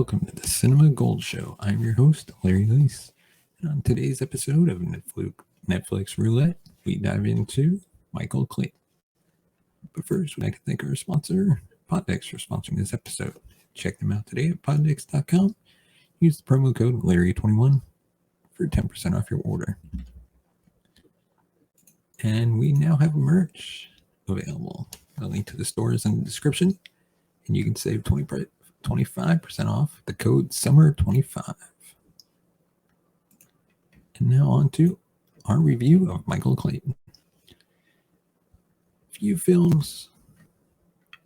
welcome to the Cinema Gold Show. I'm your host, Larry Leese, and on today's episode of Netflix Roulette, we dive into Michael Clayton. But first, we'd like to thank our sponsor, Pollack, for sponsoring this episode. Check them out today at pollack.com. Use the promo code Larry21 for 10% off your order. And we now have merch available. A link to the store is in the description, and you can save 25% off the code SUMMER25. And now on to our review of Michael Clayton. Few films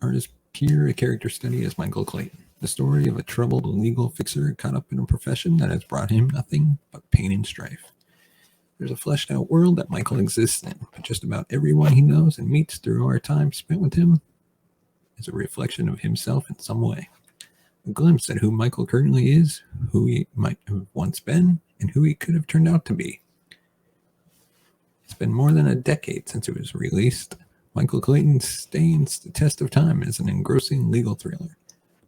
are as pure a character study as Michael Clayton, the story of a troubled legal fixer caught up in a profession that has brought him nothing but pain and strife. There's a fleshed out world that Michael exists in, but just about everyone he knows and meets through our time spent with him is a reflection of himself in some way. A glimpse at who Michael currently is, who he might have once been, and who he could have turned out to be. It's been more than a decade since it was released. Michael Clayton stands the test of time as an engrossing legal thriller.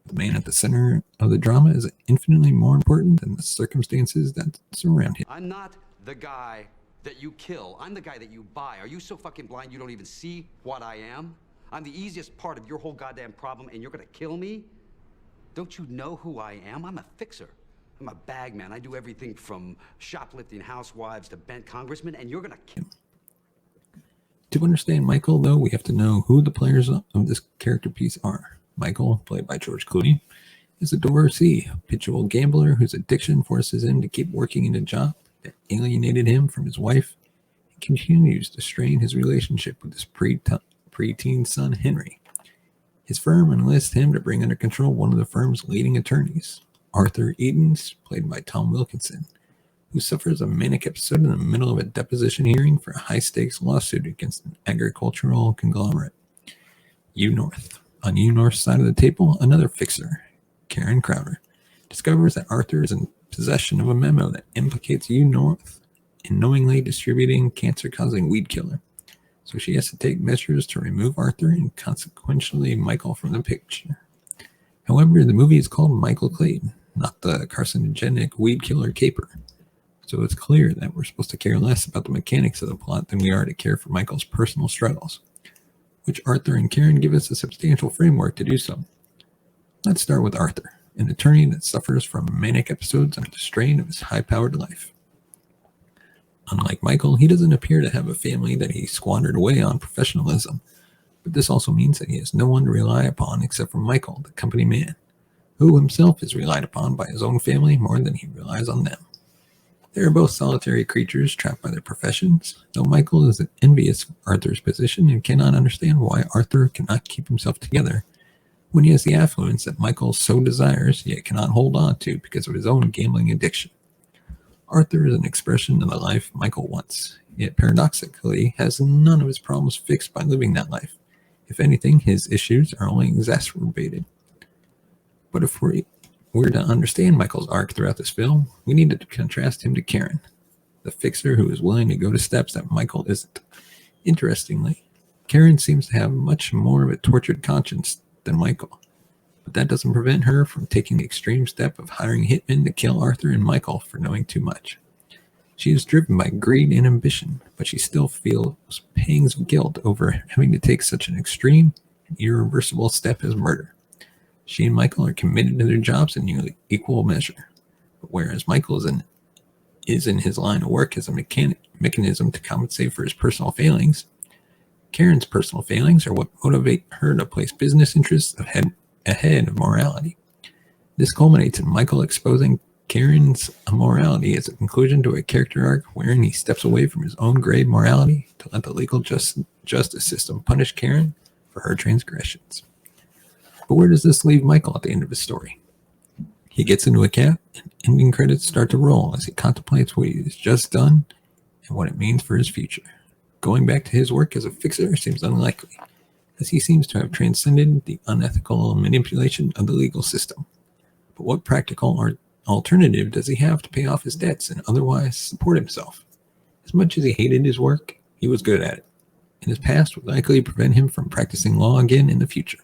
The man at the center of the drama is infinitely more important than the circumstances that surround him. I'm not the guy that you kill. I'm the guy that you buy. Are you so fucking blind you don't even see what I am? I'm the easiest part of your whole goddamn problem, and you're gonna kill me? Don't you know who I am? I'm a fixer. I'm a bag man. I do everything from shoplifting housewives to bent congressmen, and you're gonna kill me. To understand Michael, though, we have to know who the players of this character piece are. Michael, played by George Clooney, is a divorcee, a habitual gambler whose addiction forces him to keep working in a job that alienated him from his wife and continues to strain his relationship with his preteen son, Henry. His firm enlists him to bring under control one of the firm's leading attorneys, Arthur Edens, played by Tom Wilkinson, who suffers a manic episode in the middle of a deposition hearing for a high-stakes lawsuit against an agricultural conglomerate. U-North. On U-North's side of the table, another fixer, Karen Crowder, discovers that Arthur is in possession of a memo that implicates U-North in knowingly distributing cancer-causing weed killer. So she has to take measures to remove Arthur and consequentially Michael from the picture. However, the movie is called Michael Clayton, not the carcinogenic weed killer caper. So it's clear that we're supposed to care less about the mechanics of the plot than we are to care for Michael's personal struggles, which Arthur and Karen give us a substantial framework to do so. Let's start with Arthur, an attorney that suffers from manic episodes under the strain of his high-powered life. Unlike Michael, he doesn't appear to have a family that he squandered away on professionalism, but this also means that he has no one to rely upon except for Michael, the company man, who himself is relied upon by his own family more than he relies on them. They are both solitary creatures trapped by their professions, though Michael is envious of Arthur's position and cannot understand why Arthur cannot keep himself together when he has the affluence that Michael so desires yet cannot hold on to because of his own gambling addiction. Arthur is an expression of the life Michael wants, yet paradoxically has none of his problems fixed by living that life. If anything, his issues are only exacerbated. But if we're to understand Michael's arc throughout this film, we need to contrast him to Karen, the fixer who is willing to go to steps that Michael isn't. Interestingly, Karen seems to have much more of a tortured conscience than Michael, but that doesn't prevent her from taking the extreme step of hiring hitmen to kill Arthur and Michael for knowing too much. She is driven by greed and ambition, but she still feels pangs of guilt over having to take such an extreme and irreversible step as murder. She and Michael are committed to their jobs in nearly equal measure, but whereas Michael is in his line of work as a mechanism to compensate for his personal failings, Karen's personal failings are what motivate her to place business interests ahead of morality. This culminates in Michael exposing Karen's immorality as a conclusion to a character arc wherein he steps away from his own grave morality to let the legal justice system punish Karen for her transgressions. But where does this leave Michael at the end of his story? He gets into a cab, and ending credits start to roll as he contemplates what he has just done and what it means for his future. Going back to his work as a fixer seems unlikely, as he seems to have transcended the unethical manipulation of the legal system. But what practical alternative does he have to pay off his debts and otherwise support himself? As much as he hated his work, he was good at it, and his past would likely prevent him from practicing law again in the future.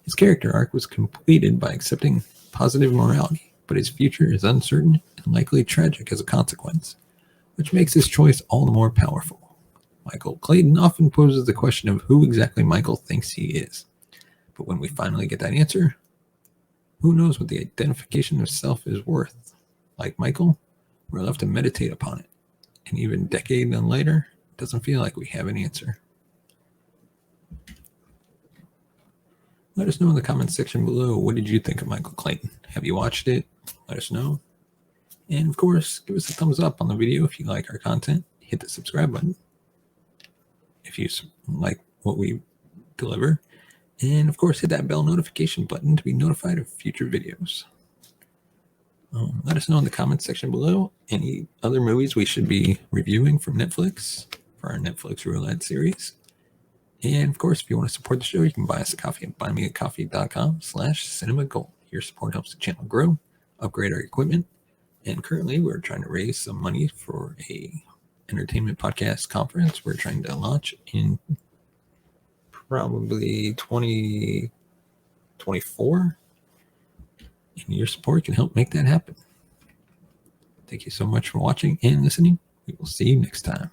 His character arc was completed by accepting positive morality, but his future is uncertain and likely tragic as a consequence, which makes his choice all the more powerful. Michael Clayton often poses the question of who exactly Michael thinks he is. But when we finally get that answer, who knows what the identification of self is worth? Like Michael, we're left to meditate upon it. And even a decade later, it doesn't feel like we have an answer. Let us know in the comments section below, what did you think of Michael Clayton? Have you watched it? Let us know. And of course, give us a thumbs up on the video if you like our content. Hit the subscribe button if you like what we deliver. And of course, hit that bell notification button to be notified of future videos. Let us know in the comments section below any other movies we should be reviewing from Netflix for our Netflix Roulette series. And of course, if you want to support the show, you can buy us a coffee at buymeacoffee.com/cinemagold. Your support helps the channel grow, upgrade our equipment, and currently we're trying to raise some money for a entertainment podcast conference we're trying to launch in probably 2024. And your support can help make that happen. Thank you so much for watching and listening. We will see you next time.